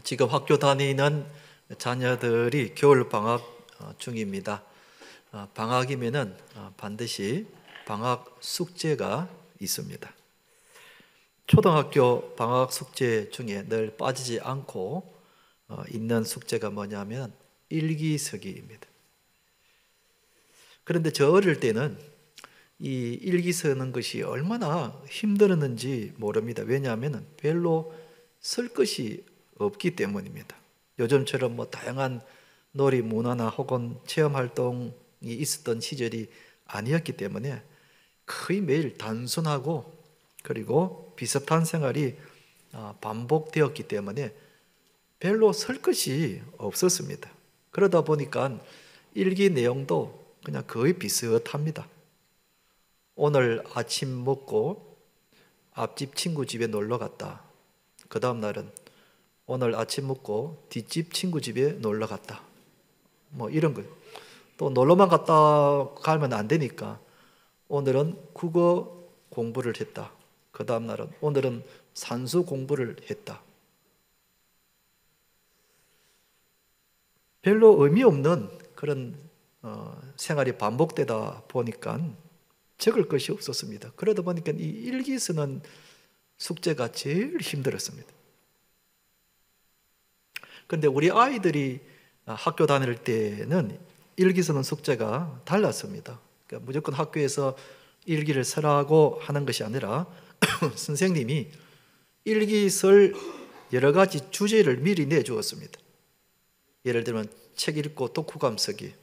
지금 학교 다니는 자녀들이 겨울 방학 중입니다. 방학이면은 반드시 방학 숙제가 있습니다. 초등학교 방학 숙제 중에 늘 빠지지 않고 있는 숙제가 뭐냐면 일기쓰기입니다. 그런데 저 어릴 때는 이 일기 쓰는 것이 얼마나 힘들었는지 모릅니다. 왜냐하면 별로 쓸 것이 없기 때문입니다. 요즘처럼 다양한 놀이 문화나 혹은 체험 활동이 있었던 시절이 아니었기 때문에 거의 매일 단순하고 그리고 비슷한 생활이 반복되었기 때문에 별로 쓸 것이 없었습니다. 그러다 보니까 일기 내용도 그냥 거의 비슷합니다. 오늘 아침 먹고 앞집 친구 집에 놀러 갔다. 그 다음 날은 오늘 아침 먹고 뒷집 친구 집에 놀러 갔다. 이런 거. 또 놀러만 갔다 가면 안 되니까 오늘은 국어 공부를 했다. 그 다음 날은 오늘은 산수 공부를 했다. 별로 의미 없는 그런 생활이 반복되다 보니까 적을 것이 없었습니다. 그러다 보니까 이 일기 쓰는 숙제가 제일 힘들었습니다. 그런데 우리 아이들이 학교 다닐 때는 일기 쓰는 숙제가 달랐습니다. 그러니까 무조건 학교에서 일기를 쓰라고 하는 것이 아니라 선생님이 일기 쓸 여러 가지 주제를 미리 내주었습니다. 예를 들면 책 읽고 독후감 쓰기,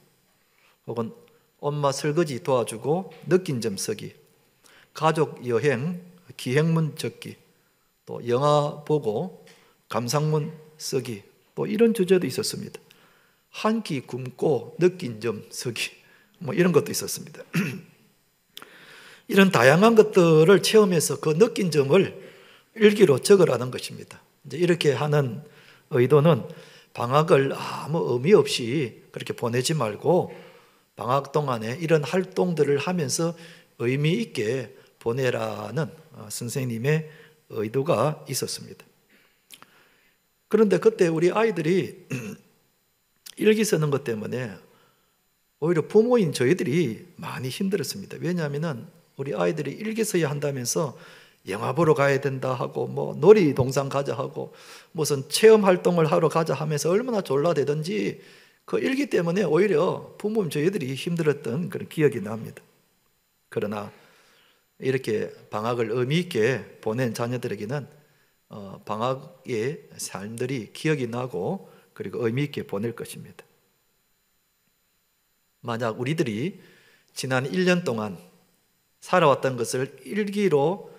혹은 엄마 설거지 도와주고 느낀 점 쓰기, 가족 여행 기행문 적기, 또 영화 보고 감상문 쓰기, 이런 주제도 있었습니다. 한 끼 굶고 느낀 점 쓰기, 이런 것도 있었습니다. 이런 다양한 것들을 체험해서 그 느낀 점을 일기로 적으라는 것입니다. 이제 이렇게 하는 의도는 방학을 아무 의미 없이 그렇게 보내지 말고 방학 동안에 이런 활동들을 하면서 의미 있게 보내라는 선생님의 의도가 있었습니다. 그런데 그때 우리 아이들이 일기 쓰는 것 때문에 오히려 부모인 저희들이 많이 힘들었습니다. 왜냐하면 우리 아이들이 일기 써야 한다면서 영화 보러 가야 된다 하고 놀이동산 가자 하고 무슨 체험 활동을 하러 가자 하면서 얼마나 졸라대든지 그 일기 때문에 오히려 부모님 저희들이 힘들었던 그런 기억이 납니다. 그러나 이렇게 방학을 의미 있게 보낸 자녀들에게는 방학의 삶들이 기억이 나고 그리고 의미 있게 보낼 것입니다. 만약 우리들이 지난 1년 동안 살아왔던 것을 일기로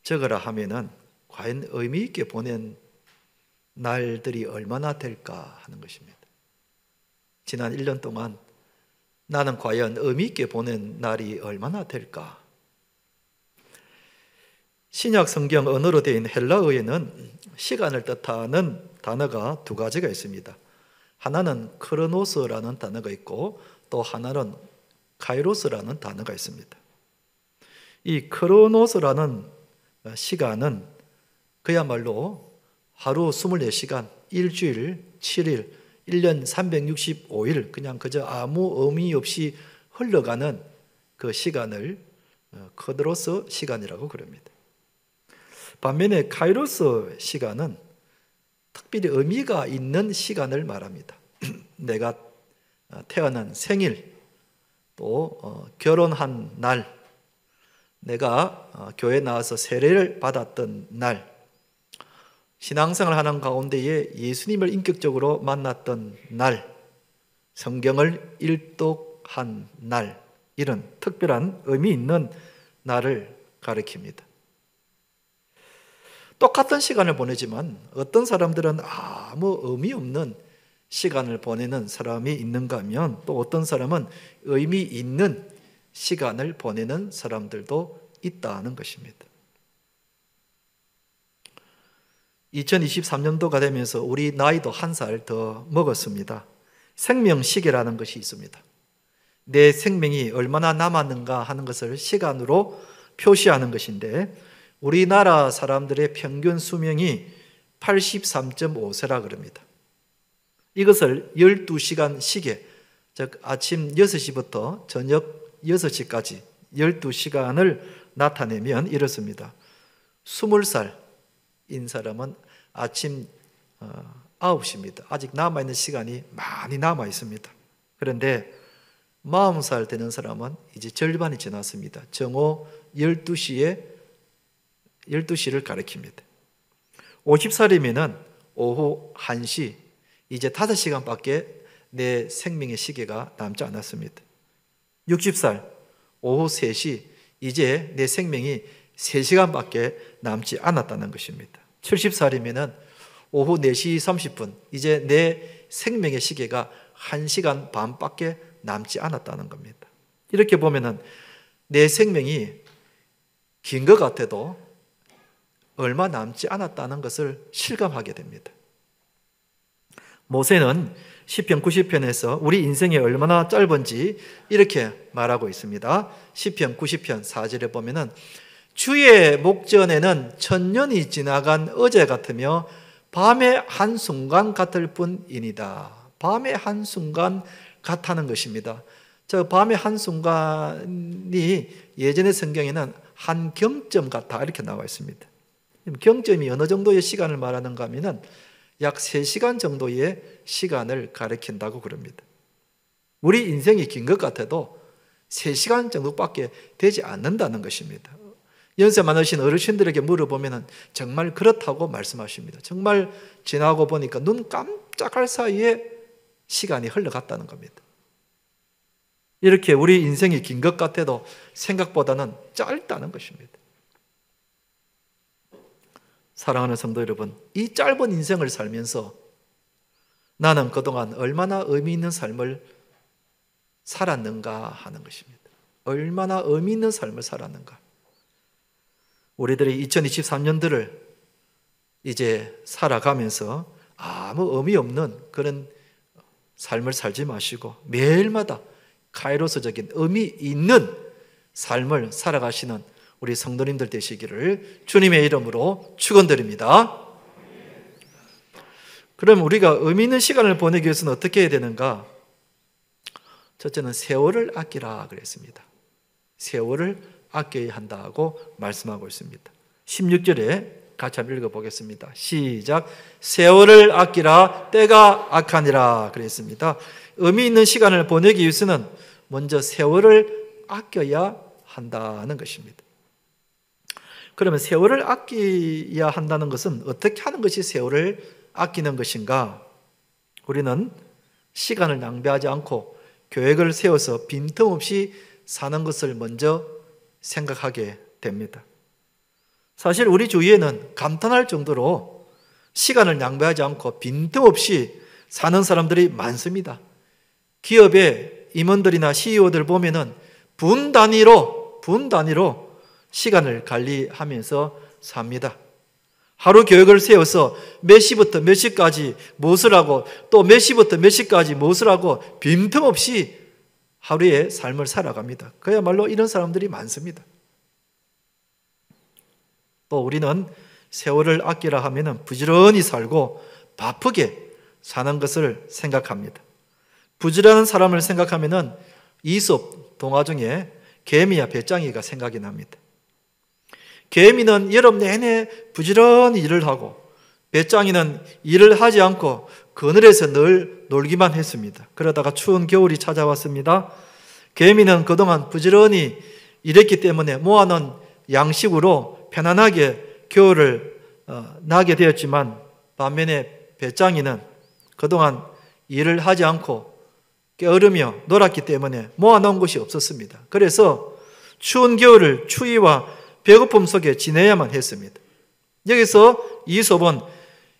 적으라 하면은 과연 의미 있게 보낸 날들이 얼마나 될까 하는 것입니다. 지난 1년 동안 나는 과연 의미 있게 보낸 날이 얼마나 될까? 신약 성경 언어로 되어 있는 헬라어에는 시간을 뜻하는 단어가 두 가지가 있습니다. 하나는 크로노스라는 단어가 있고 또 하나는 카이로스라는 단어가 있습니다. 이 크로노스라는 시간은 그야말로 하루 24시간, 일주일 7일, 1년 365일 그냥 그저 아무 의미 없이 흘러가는 그 시간을 크로노스 시간이라고 그럽니다. 반면에 카이로스 시간은 특별히 의미가 있는 시간을 말합니다. 내가 태어난 생일, 또 결혼한 날, 내가 교회 나와서 세례를 받았던 날, 신앙생활 하는 가운데에 예수님을 인격적으로 만났던 날, 성경을 일독한 날, 이런 특별한 의미 있는 날을 가리킵니다. 똑같은 시간을 보내지만 어떤 사람들은 아무 의미 없는 시간을 보내는 사람이 있는가 하면 또 어떤 사람은 의미 있는 시간을 보내는 사람들도 있다는 것입니다. 2023년도가 되면서 우리 나이도 한 살 더 먹었습니다. 생명시계라는 것이 있습니다. 내 생명이 얼마나 남았는가 하는 것을 시간으로 표시하는 것인데 우리나라 사람들의 평균 수명이 83.5세라 그럽니다. 이것을 12시간 시계, 즉 아침 6시부터 저녁 6시까지 12시간을 나타내면 이렇습니다. 20살인 사람은 아침 9시입니다. 아직 남아있는 시간이 많이 남아 있습니다. 그런데 40살 되는 사람은 이제 절반이 지났습니다. 정오 12시를 가리킵니다. 50살이면 오후 1시, 이제 5시간밖에 내 생명의 시계가 남지 않았습니다. 60살, 오후 3시, 이제 내 생명이 3시간밖에 남지 않았다는 것입니다. 70살이면 오후 4시 30분, 이제 내 생명의 시계가 1시간 반밖에 남지 않았다는 겁니다. 이렇게 보면은 내 생명이 긴 것 같아도 얼마 남지 않았다는 것을 실감하게 됩니다. 모세는 시편 90편에서 우리 인생이 얼마나 짧은지 이렇게 말하고 있습니다. 시편 90편 4절에 보면은 주의 목전에는 천년이 지나간 어제 같으며 밤의 한순간 같을 뿐이니다. 밤의 한순간 같다는 것입니다. 저 밤의 한순간이 예전의 성경에는 한 경점 같아 이렇게 나와 있습니다. 경점이 어느 정도의 시간을 말하는가 하면 약 3시간 정도의 시간을 가리킨다고 그럽니다. 우리 인생이 긴 것 같아도 3시간 정도밖에 되지 않는다는 것입니다. 연세 많으신 어르신들에게 물어보면 정말 그렇다고 말씀하십니다. 정말 지나고 보니까 눈 깜짝할 사이에 시간이 흘러갔다는 겁니다. 이렇게 우리 인생이 긴 것 같아도 생각보다는 짧다는 것입니다. 사랑하는 성도 여러분, 이 짧은 인생을 살면서 나는 그동안 얼마나 의미 있는 삶을 살았는가 하는 것입니다. 얼마나 의미 있는 삶을 살았는가. 우리들이 2023년들을 이제 살아가면서 아무 의미 없는 그런 삶을 살지 마시고 매일마다 카이로스적인 의미 있는 삶을 살아가시는 우리 성도님들 되시기를 주님의 이름으로 축원드립니다. 그럼 우리가 의미 있는 시간을 보내기 위해서는 어떻게 해야 되는가? 첫째는 세월을 아끼라 그랬습니다. 세월을 아껴야 한다고 말씀하고 있습니다. 16절에 같이 한번 읽어보겠습니다. 시작. 세월을 아끼라 때가 악하니라 그랬습니다. 의미 있는 시간을 보내기 위해서는 먼저 세월을 아껴야 한다는 것입니다. 그러면 세월을 아껴야 한다는 것은 어떻게 하는 것이 세월을 아끼는 것인가? 우리는 시간을 낭비하지 않고 계획을 세워서 빈틈없이 사는 것을 먼저 생각하게 됩니다. 사실 우리 주위에는 감탄할 정도로 시간을 낭비하지 않고 빈틈없이 사는 사람들이 많습니다. 기업의 임원들이나 CEO들 보면은 분 단위로 시간을 관리하면서 삽니다. 하루 계획을 세워서 몇 시부터 몇 시까지 무엇을 하고 또 몇 시부터 몇 시까지 무엇을 하고 빈틈없이 하루의 삶을 살아갑니다. 그야말로 이런 사람들이 많습니다. 또 우리는 세월을 아끼라 하면은 부지런히 살고 바쁘게 사는 것을 생각합니다. 부지런한 사람을 생각하면은 이솝 동화 중에 개미와 배짱이가 생각이 납니다. 개미는 여름 내내 부지런히 일을 하고 배짱이는 일을 하지 않고 그늘에서 늘 놀기만 했습니다. 그러다가 추운 겨울이 찾아왔습니다. 개미는 그동안 부지런히 일했기 때문에 모아놓은 양식으로 편안하게 겨울을 나게 되었지만 반면에 배짱이는 그동안 일을 하지 않고 게으르며 놀았기 때문에 모아놓은 것이 없었습니다. 그래서 추운 겨울을 추위와 배고픔 속에 지내야만 했습니다. 여기서 이솝은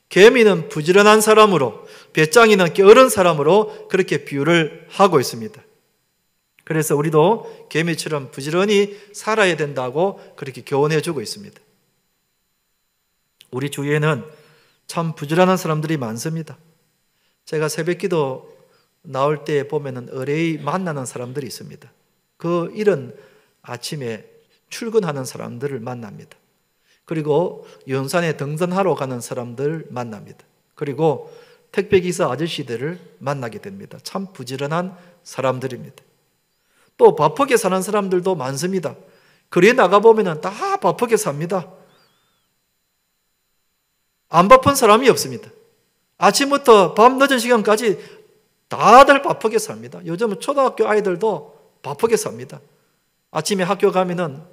개미는 부지런한 사람으로 배짱이는 게으른 사람으로 그렇게 비유를 하고 있습니다. 그래서 우리도 개미처럼 부지런히 살아야 된다고 그렇게 교훈해 주고 있습니다. 우리 주위에는 참 부지런한 사람들이 많습니다. 제가 새벽기도 나올 때 보면은 의뢰의 만나는 사람들이 있습니다. 그 이른 아침에 출근하는 사람들을 만납니다. 그리고 연산에 등산하러 가는 사람들 만납니다. 그리고 택배기사 아저씨들을 만나게 됩니다. 참 부지런한 사람들입니다. 또 바쁘게 사는 사람들도 많습니다. 거리에 나가보면 다 바쁘게 삽니다. 안 바쁜 사람이 없습니다. 아침부터 밤 늦은 시간까지 다들 바쁘게 삽니다. 요즘은 초등학교 아이들도 바쁘게 삽니다. 아침에 학교 가면은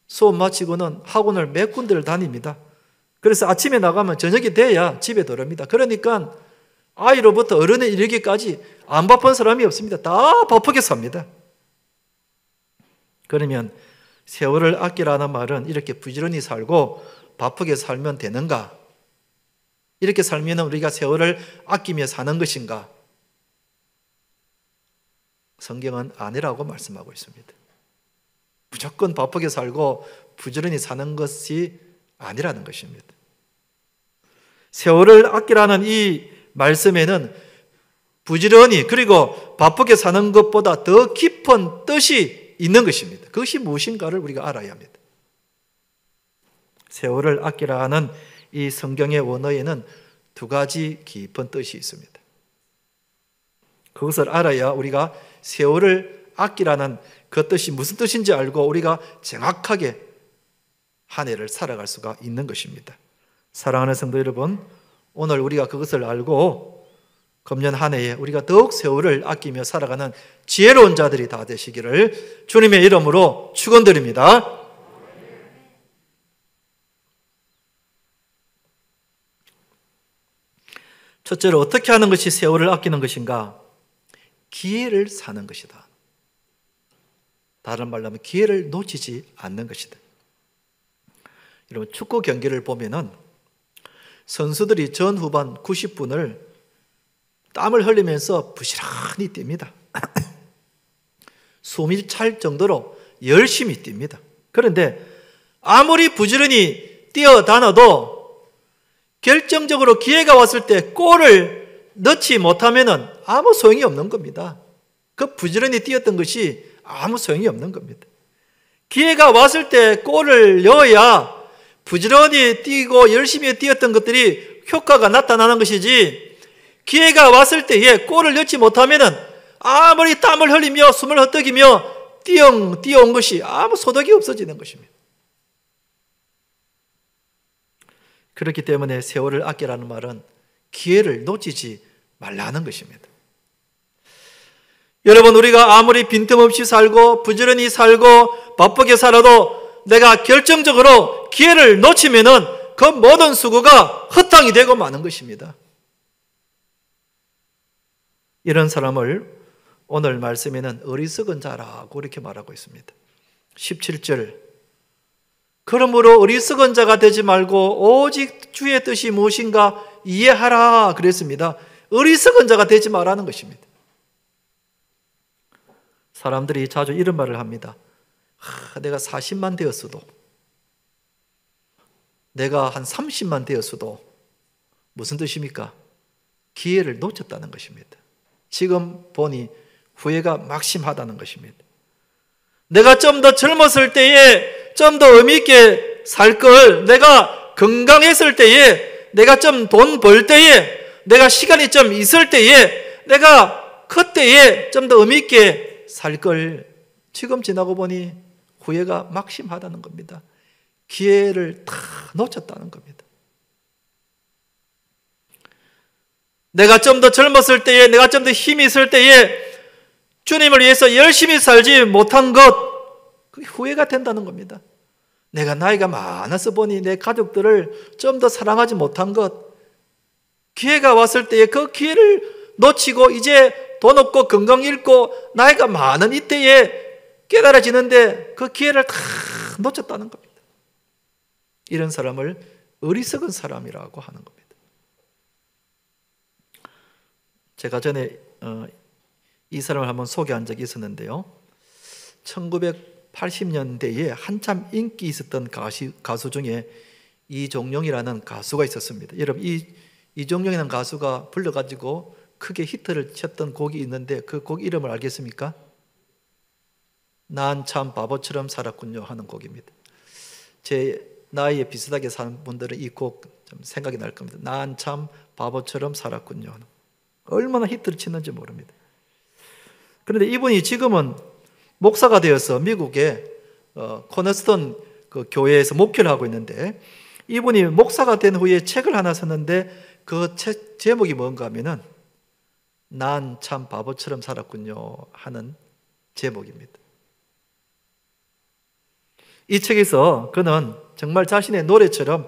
수업 마치고는 학원을 몇 군데를 다닙니다. 그래서 아침에 나가면 저녁이 돼야 집에 들어옵니다. 그러니까 아이로부터 어른에 이르기까지 안 바쁜 사람이 없습니다. 다 바쁘게 삽니다. 그러면 세월을 아끼라는 말은 이렇게 부지런히 살고 바쁘게 살면 되는가? 이렇게 살면 우리가 세월을 아끼며 사는 것인가? 성경은 아니라고 말씀하고 있습니다. 무조건 바쁘게 살고 부지런히 사는 것이 아니라는 것입니다. 세월을 아끼라는 이 말씀에는 부지런히 그리고 바쁘게 사는 것보다 더 깊은 뜻이 있는 것입니다. 그것이 무엇인가를 우리가 알아야 합니다. 세월을 아끼라는 이 성경의 원어에는 두 가지 깊은 뜻이 있습니다. 그것을 알아야 우리가 세월을 아끼라는 그 뜻이 무슨 뜻인지 알고 우리가 정확하게 한 해를 살아갈 수가 있는 것입니다. 사랑하는 성도 여러분, 오늘 우리가 그것을 알고 금년 한 해에 우리가 더욱 세월을 아끼며 살아가는 지혜로운 자들이 다 되시기를 주님의 이름으로 축원드립니다. 첫째로 어떻게 하는 것이 세월을 아끼는 것인가? 기회를 사는 것이다. 다른 말로 하면 기회를 놓치지 않는 것이다. 여러분, 축구 경기를 보면은 선수들이 전후반 90분을 땀을 흘리면서 부지런히 뜁니다. 숨이 찰 정도로 열심히 뜁니다. 그런데 아무리 부지런히 뛰어다녀도 결정적으로 기회가 왔을 때 골을 넣지 못하면은 아무 소용이 없는 겁니다. 그 부지런히 뛰었던 것이 아무 소용이 없는 겁니다. 기회가 왔을 때 골을 넣어야 부지런히 뛰고 열심히 뛰었던 것들이 효과가 나타나는 것이지, 기회가 왔을 때에 골을 넣지 못하면은 아무리 땀을 흘리며 숨을 헛떡이며 뛰어온 것이 아무 소득이 없어지는 것입니다. 그렇기 때문에 세월을 아끼라는 말은 기회를 놓치지 말라는 것입니다. 여러분, 우리가 아무리 빈틈없이 살고 부지런히 살고 바쁘게 살아도 내가 결정적으로 기회를 놓치면은 그 모든 수고가 헛탕이 되고 마는 것입니다. 이런 사람을 오늘 말씀에는 어리석은 자라고 이렇게 말하고 있습니다. 17절, 그러므로 어리석은 자가 되지 말고 오직 주의 뜻이 무엇인가 이해하라 그랬습니다. 어리석은 자가 되지 말라는 것입니다. 사람들이 자주 이런 말을 합니다. 내가 40만 되었어도, 내가 한 30만 되었어도 무슨 뜻입니까? 기회를 놓쳤다는 것입니다. 지금 보니 후회가 막심하다는 것입니다. 내가 좀 더 젊었을 때에 좀 더 의미 있게 살 걸, 내가 건강했을 때에, 내가 좀 돈 벌 때에, 내가 시간이 좀 있을 때에, 내가 그때에 좀 더 의미 있게 살 걸, 지금 지나고 보니 후회가 막심하다는 겁니다. 기회를 다 놓쳤다는 겁니다. 내가 좀 더 젊었을 때에, 내가 좀 더 힘이 있을 때에 주님을 위해서 열심히 살지 못한 것, 그게 후회가 된다는 겁니다. 내가 나이가 많아서 보니 내 가족들을 좀 더 사랑하지 못한 것, 기회가 왔을 때에 그 기회를 놓치고 이제 돈 없고 건강 잃고 나이가 많은 이때에 깨달아지는데 그 기회를 다 놓쳤다는 겁니다. 이런 사람을 어리석은 사람이라고 하는 겁니다. 제가 전에 이 사람을 한번 소개한 적이 있었는데요. 1980년대에 한참 인기 있었던 가수 중에 이종용이라는 가수가 있었습니다. 여러분, 이종용이라는 가수가 불러가지고 크게 히트를 쳤던 곡이 있는데 그 곡 이름을 알겠습니까? 난 참 바보처럼 살았군요 하는 곡입니다. 제 나이에 비슷하게 사는 분들은 이 곡 좀 생각이 날 겁니다. 난 참 바보처럼 살았군요. 얼마나 히트를 치는지 모릅니다. 그런데 이분이 지금은 목사가 되어서 미국의 코너스톤 그 교회에서 목회를 하고 있는데, 이분이 목사가 된 후에 책을 하나 썼는데 그 책 제목이 뭔가 하면은 난 참 바보처럼 살았군요 하는 제목입니다. 이 책에서 그는 정말 자신의 노래처럼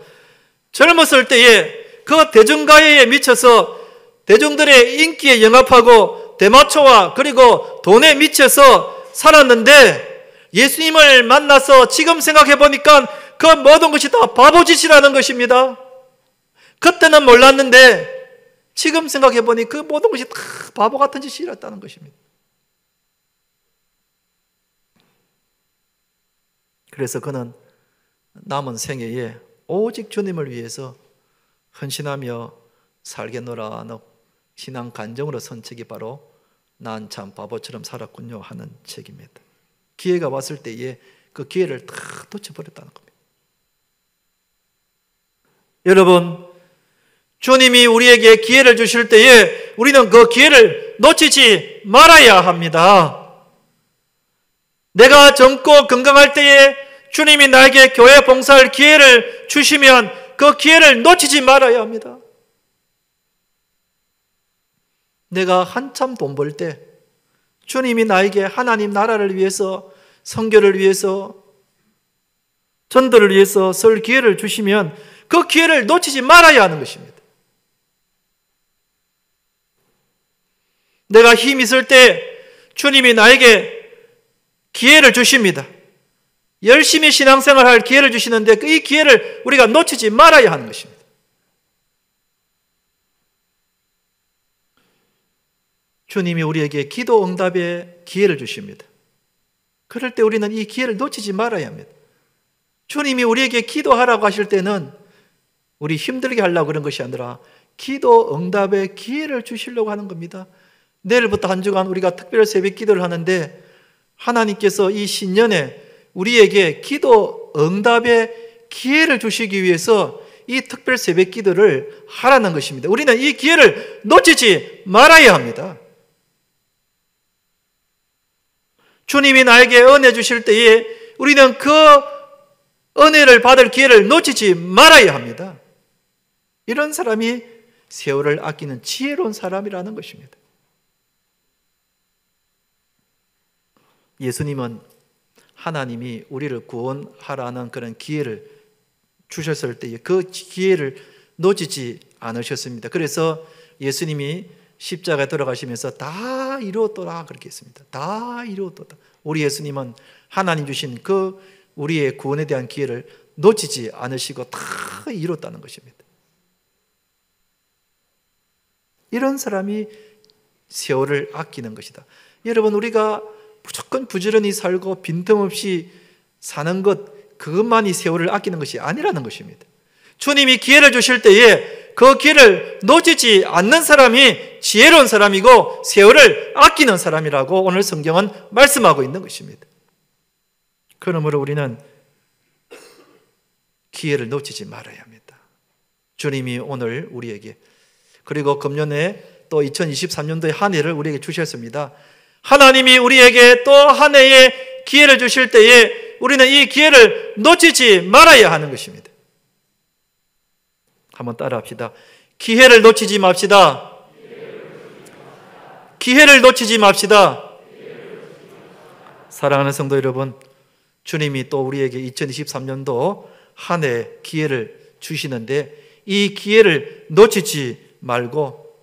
젊었을 때에 그 대중가요에 미쳐서 대중들의 인기에 영합하고 대마초와 그리고 돈에 미쳐서 살았는데, 예수님을 만나서 지금 생각해 보니까 그 모든 것이 다 바보짓이라는 것입니다. 그때는 몰랐는데 지금 생각해 보니 그 모든 것이 다 바보 같은 짓이었다는 것입니다. 그래서 그는 남은 생애에 오직 주님을 위해서 헌신하며 살겠노라 하는 신앙 간증으로 쓴 책이 바로 난 참 바보처럼 살았군요 하는 책입니다. 기회가 왔을 때에 그 기회를 다 놓쳐버렸다는 겁니다. 여러분, 주님이 우리에게 기회를 주실 때에 우리는 그 기회를 놓치지 말아야 합니다. 내가 젊고 건강할 때에 주님이 나에게 교회 봉사할 기회를 주시면 그 기회를 놓치지 말아야 합니다. 내가 한참 돈 벌 때 주님이 나에게 하나님 나라를 위해서, 선교를 위해서, 전도를 위해서 쓸 기회를 주시면 그 기회를 놓치지 말아야 하는 것입니다. 내가 힘 있을 때 주님이 나에게 기회를 주십니다. 열심히 신앙생활 할 기회를 주시는데 이 기회를 우리가 놓치지 말아야 하는 것입니다. 주님이 우리에게 기도 응답의 기회를 주십니다. 그럴 때 우리는 이 기회를 놓치지 말아야 합니다. 주님이 우리에게 기도하라고 하실 때는 우리 힘들게 하려고 그런 것이 아니라 기도 응답의 기회를 주시려고 하는 겁니다. 내일부터 한 주간 우리가 특별 새벽 기도를 하는데 하나님께서 이 신년에 우리에게 기도 응답의 기회를 주시기 위해서 이 특별 새벽 기도를 하라는 것입니다. 우리는 이 기회를 놓치지 말아야 합니다. 주님이 나에게 은혜 주실 때에 우리는 그 은혜를 받을 기회를 놓치지 말아야 합니다. 이런 사람이 세월을 아끼는 지혜로운 사람이라는 것입니다. 예수님은 하나님이 우리를 구원하라는 그런 기회를 주셨을 때에 그 기회를 놓치지 않으셨습니다. 그래서 예수님이 십자가에 돌아가시면서 다 이루었도다 그렇게 했습니다. 다 이루었도다. 우리 예수님은 하나님 주신 그 우리의 구원에 대한 기회를 놓치지 않으시고 다 이뤘다는 것입니다. 이런 사람이 세월을 아끼는 것이다. 여러분, 우리가 무조건 부지런히 살고 빈틈없이 사는 것, 그것만이 세월을 아끼는 것이 아니라는 것입니다. 주님이 기회를 주실 때에 그 기회를 놓치지 않는 사람이 지혜로운 사람이고 세월을 아끼는 사람이라고 오늘 성경은 말씀하고 있는 것입니다. 그러므로 우리는 기회를 놓치지 말아야 합니다. 주님이 오늘 우리에게, 그리고 금년에 또 2023년도의 한 해를 우리에게 주셨습니다. 하나님이 우리에게 또 한 해의 기회를 주실 때에 우리는 이 기회를 놓치지 말아야 하는 것입니다. 한번 따라합시다. 기회를 놓치지 맙시다. 기회를 놓치지 맙시다. 사랑하는 성도 여러분, 주님이 또 우리에게 2023년도 한 해 기회를 주시는데 이 기회를 놓치지 말고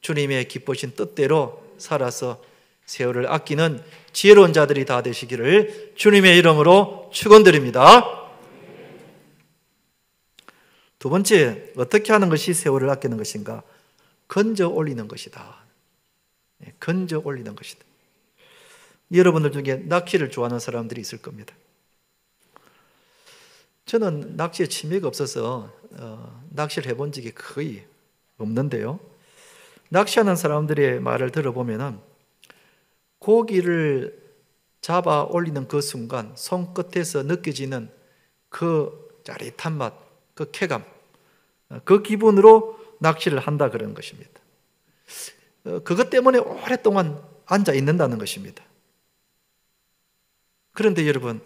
주님의 기쁘신 뜻대로 살아서 세월을 아끼는 지혜로운 자들이 다 되시기를 주님의 이름으로 축원드립니다. 두 번째, 어떻게 하는 것이 세월을 아끼는 것인가? 건져 올리는 것이다. 건져 올리는 것이다. 여러분들 중에 낚시를 좋아하는 사람들이 있을 겁니다. 저는 낚시에 취미가 없어서 낚시를 해본 적이 거의 없는데요. 낚시하는 사람들의 말을 들어보면 고기를 잡아 올리는 그 순간 손끝에서 느껴지는 그 짜릿한 맛, 그 쾌감, 그 기분으로 낚시를 한다 그런 것입니다. 그것 때문에 오랫동안 앉아 있는다는 것입니다. 그런데 여러분,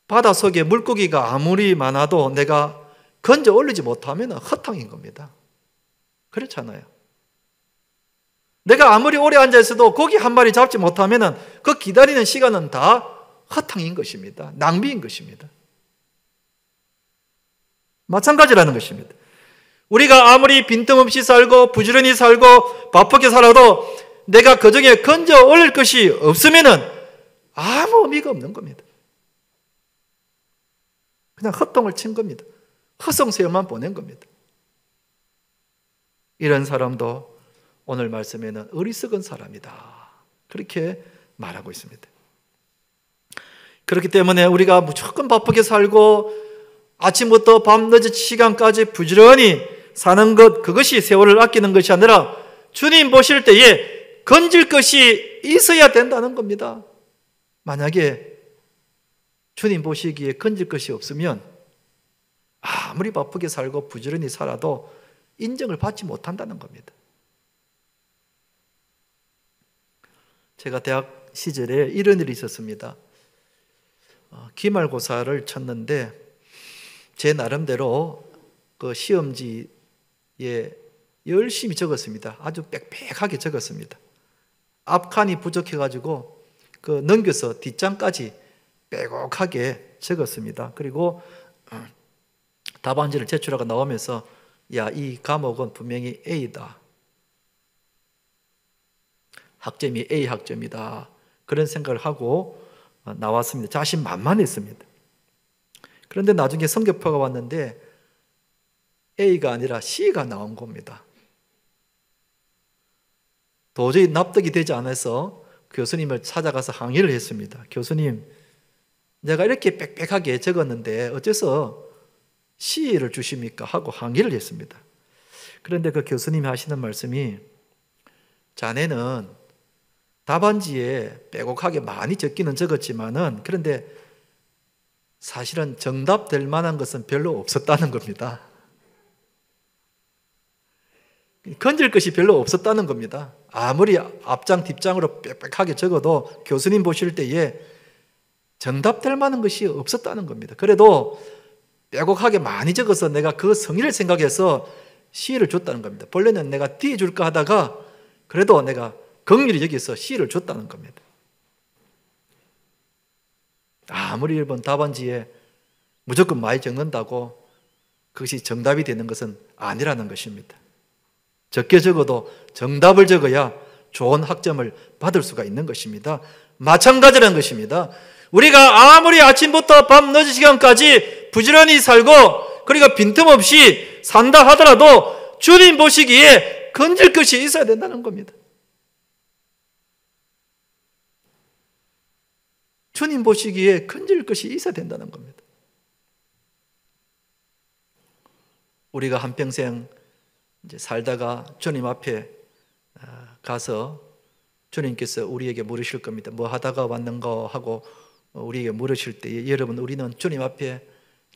바닷속에 물고기가 아무리 많아도 내가 건져 올리지 못하면 허탕인 겁니다. 그렇잖아요. 내가 아무리 오래 앉아 있어도 고기 한 마리 잡지 못하면 그 기다리는 시간은 다 허탕인 것입니다. 낭비인 것입니다. 마찬가지라는 것입니다. 우리가 아무리 빈틈없이 살고 부지런히 살고 바쁘게 살아도 내가 그중에 건져 올릴 것이 없으면 아무 의미가 없는 겁니다. 그냥 헛동을 친 겁니다. 허송세월만 보낸 겁니다. 이런 사람도 오늘 말씀에는 어리석은 사람이다, 그렇게 말하고 있습니다. 그렇기 때문에 우리가 무조건 바쁘게 살고 아침부터 밤늦은 시간까지 부지런히 사는 것, 그것이 세월을 아끼는 것이 아니라 주님 보실 때에 건질 것이 있어야 된다는 겁니다. 만약에 주님 보시기에 건질 것이 없으면 아무리 바쁘게 살고 부지런히 살아도 인정을 받지 못한다는 겁니다. 제가 대학 시절에 이런 일이 있었습니다. 기말고사를 쳤는데 제 나름대로 그 시험지에 열심히 적었습니다. 아주 빽빽하게 적었습니다. 앞칸이 부족해가지고 그 넘겨서 뒷장까지 빼곡하게 적었습니다. 그리고 답안지를 제출하고 나오면서 야, 이 과목은 분명히 A다, 학점이 A 학점이다, 그런 생각을 하고 나왔습니다. 자신만만했습니다. 그런데 나중에 성적표가 왔는데 A가 아니라 C가 나온 겁니다. 도저히 납득이 되지 않아서 교수님을 찾아가서 항의를 했습니다. 교수님, 내가 이렇게 빽빽하게 적었는데 어째서 C를 주십니까? 하고 항의를 했습니다. 그런데 그 교수님이 하시는 말씀이, 자네는 답안지에 빼곡하게 많이 적기는 적었지만은 그런데 사실은 정답될 만한 것은 별로 없었다는 겁니다. 건질 것이 별로 없었다는 겁니다. 아무리 앞장 뒷장으로 빽빽하게 적어도 교수님 보실 때에 정답될 만한 것이 없었다는 겁니다. 그래도 빼곡하게 많이 적어서 내가 그 성의를 생각해서 C를 줬다는 겁니다. 본래는 내가 D 줄까 하다가 그래도 내가 긍휼히 여기서 C를 줬다는 겁니다. 아무리 일본 답안지에 무조건 많이 적는다고 그것이 정답이 되는 것은 아니라는 것입니다. 적게 적어도 정답을 적어야 좋은 학점을 받을 수가 있는 것입니다. 마찬가지라는 것입니다. 우리가 아무리 아침부터 밤 늦은 시간까지 부지런히 살고 그리고 빈틈없이 산다 하더라도 주님 보시기에 건질 것이 있어야 된다는 겁니다. 주님 보시기에 건질 것이 있어야 된다는 겁니다. 우리가 한평생 이제 살다가 주님 앞에 가서 주님께서 우리에게 물으실 겁니다. 뭐 하다가 왔는가 하고 우리에게 물으실 때 여러분, 우리는 주님 앞에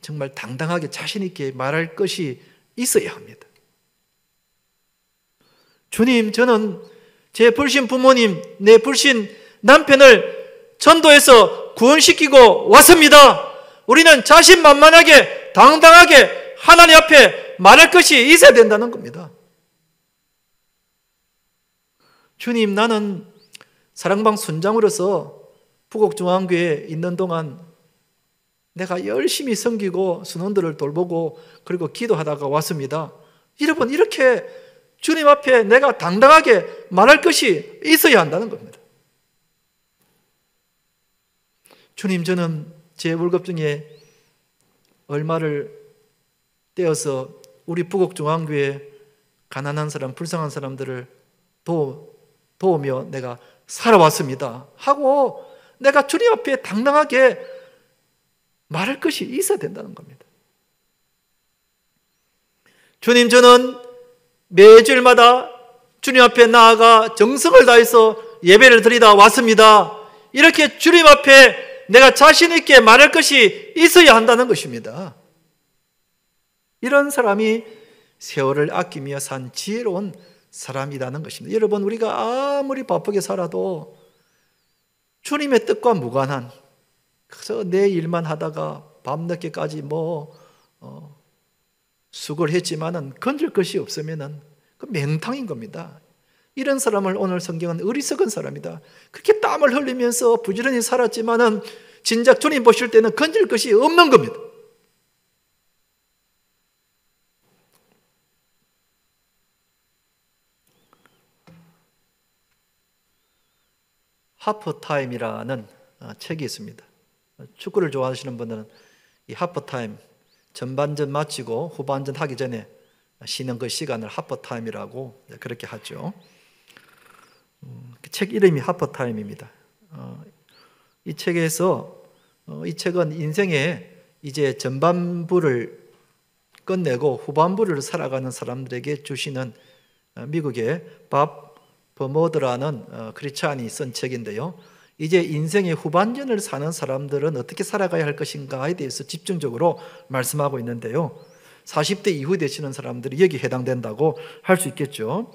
정말 당당하게 자신 있게 말할 것이 있어야 합니다. 주님, 저는 제 불신 부모님, 내 불신 남편을 전도해서 구원시키고 왔습니다. 우리는 자신만만하게 당당하게 하나님 앞에 말할 것이 있어야 된다는 겁니다. 주님, 나는 사랑방 순장으로서 부곡중앙교회에 있는 동안 내가 열심히 섬기고 순원들을 돌보고 그리고 기도하다가 왔습니다. 여러분, 이렇게 주님 앞에 내가 당당하게 말할 것이 있어야 한다는 겁니다. 주님, 저는 제 월급 중에 얼마를 떼어서 우리 부곡중앙교회 가난한 사람, 불쌍한 사람들을 도우며 내가 살아왔습니다 하고 내가 주님 앞에 당당하게 말할 것이 있어야 된다는 겁니다. 주님, 저는 매주일마다 주님 앞에 나아가 정성을 다해서 예배를 드리다 왔습니다. 이렇게 주님 앞에 내가 자신 있게 말할 것이 있어야 한다는 것입니다. 이런 사람이 세월을 아끼며 산 지혜로운 사람이라는 것입니다. 여러분, 우리가 아무리 바쁘게 살아도 주님의 뜻과 무관한, 그래서 내 일만 하다가 밤늦게까지 수고를 했지만은 건질 것이 없으면은 그 맹탕인 겁니다. 이런 사람을 오늘 성경은 어리석은 사람이다. 그렇게 땀을 흘리면서 부지런히 살았지만은 진작 주님 보실 때는 건질 것이 없는 겁니다. 하프타임이라는 책이 있습니다. 축구를 좋아하시는 분들은 이 하프타임, 전반전 마치고 후반전 하기 전에 쉬는 그 시간을 하프타임이라고 그렇게 하죠. 그 책 이름이 하프타임입니다. 이 책에서 이 책은 인생의 이제 전반부를 끝내고 후반부를 살아가는 사람들에게 주시는 미국의 밥 버모드라는 크리스찬이 쓴 책인데요. 이제 인생의 후반전을 사는 사람들은 어떻게 살아가야 할 것인가에 대해서 집중적으로 말씀하고 있는데요. 40대 이후 되시는 사람들이 여기 해당된다고 할 수 있겠죠.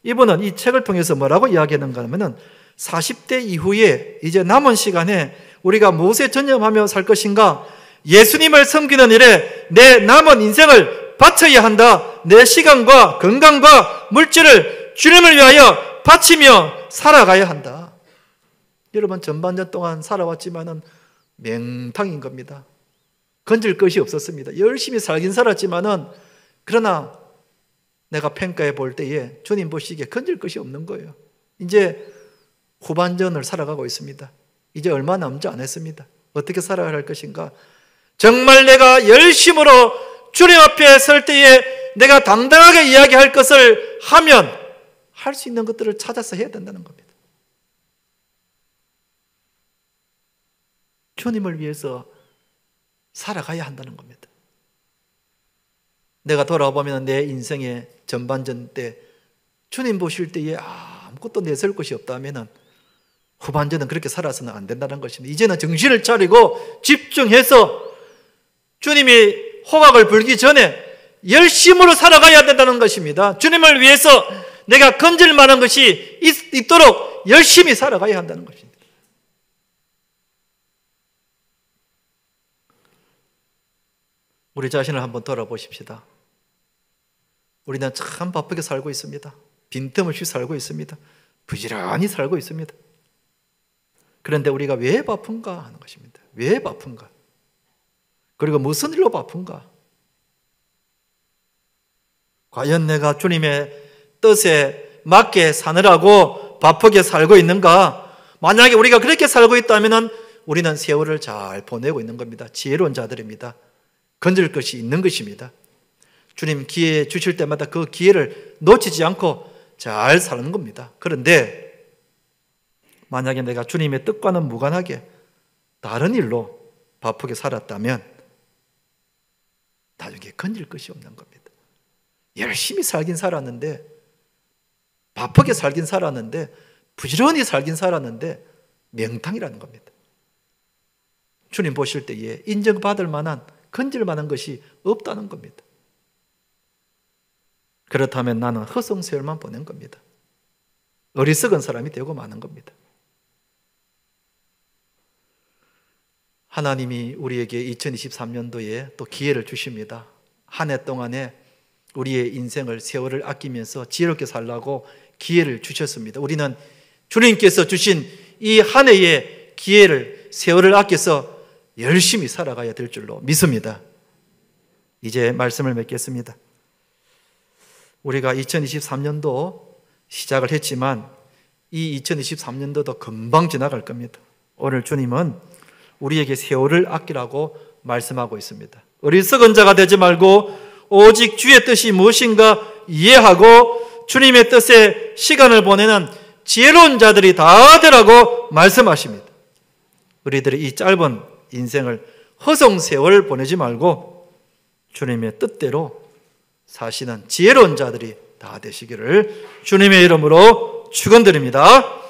이분은 이 책을 통해서 뭐라고 이야기하는가 하면은 40대 이후에 이제 남은 시간에 우리가 무엇에 전념하며 살 것인가? 예수님을 섬기는 일에 내 남은 인생을 바쳐야 한다. 내 시간과 건강과 물질을 주님을 위하여 바치며 살아가야 한다. 여러분, 전반전 동안 살아왔지만은 맹탕인 겁니다. 건질 것이 없었습니다. 열심히 살긴 살았지만은 그러나 내가 평가해 볼 때에 주님 보시기에 건질 것이 없는 거예요. 이제 후반전을 살아가고 있습니다. 이제 얼마 남지 않았습니다. 어떻게 살아야 할 것인가? 정말 내가 열심으로 주님 앞에 설 때에 내가 당당하게 이야기할 것을 하면 할 수 있는 것들을 찾아서 해야 된다는 겁니다. 주님을 위해서 살아가야 한다는 겁니다. 내가 돌아보면 내 인생의 전반전 때 주님 보실 때에 아무것도 내세울 것이 없다면 후반전은 그렇게 살아서는 안 된다는 것입니다. 이제는 정신을 차리고 집중해서 주님이 호각을 불기 전에 열심으로 살아가야 된다는 것입니다. 주님을 위해서 내가 건질 만한 것이 있도록 열심히 살아가야 한다는 것입니다. 우리 자신을 한번 돌아보십시다. 우리는 참 바쁘게 살고 있습니다. 빈틈없이 살고 있습니다. 부지런히 살고 있습니다. 그런데 우리가 왜 바쁜가 하는 것입니다. 왜 바쁜가? 그리고 무슨 일로 바쁜가? 과연 내가 주님의 뜻에 맞게 사느라고 바쁘게 살고 있는가? 만약에 우리가 그렇게 살고 있다면 우리는 세월을 잘 보내고 있는 겁니다. 지혜로운 자들입니다. 건질 것이 있는 것입니다. 주님 기회 주실 때마다 그 기회를 놓치지 않고 잘 사는 겁니다. 그런데 만약에 내가 주님의 뜻과는 무관하게 다른 일로 바쁘게 살았다면 나중에 건질 것이 없는 겁니다. 열심히 살긴 살았는데, 바쁘게 살긴 살았는데, 부지런히 살긴 살았는데 명탕이라는 겁니다. 주님 보실 때에 인정받을 만한, 건질 만한 것이 없다는 겁니다. 그렇다면 나는 허송세월만 보낸 겁니다. 어리석은 사람이 되고 마는 겁니다. 하나님이 우리에게 2023년도에 또 기회를 주십니다. 한 해 동안에 우리의 인생을, 세월을 아끼면서 지혜롭게 살라고 기회를 주셨습니다. 우리는 주님께서 주신 이 한 해의 기회를, 세월을 아껴서 열심히 살아가야 될 줄로 믿습니다. 이제 말씀을 맺겠습니다. 우리가 2023년도 시작을 했지만 이 2023년도도 금방 지나갈 겁니다. 오늘 주님은 우리에게 세월을 아끼라고 말씀하고 있습니다. 어리석은 자가 되지 말고 오직 주의 뜻이 무엇인가 이해하고 주님의 뜻에 시간을 보내는 지혜로운 자들이 다 되라고 말씀하십니다. 우리들이 이 짧은 인생을 허송세월 보내지 말고 주님의 뜻대로 사시는 지혜로운 자들이 다 되시기를 주님의 이름으로 축원드립니다.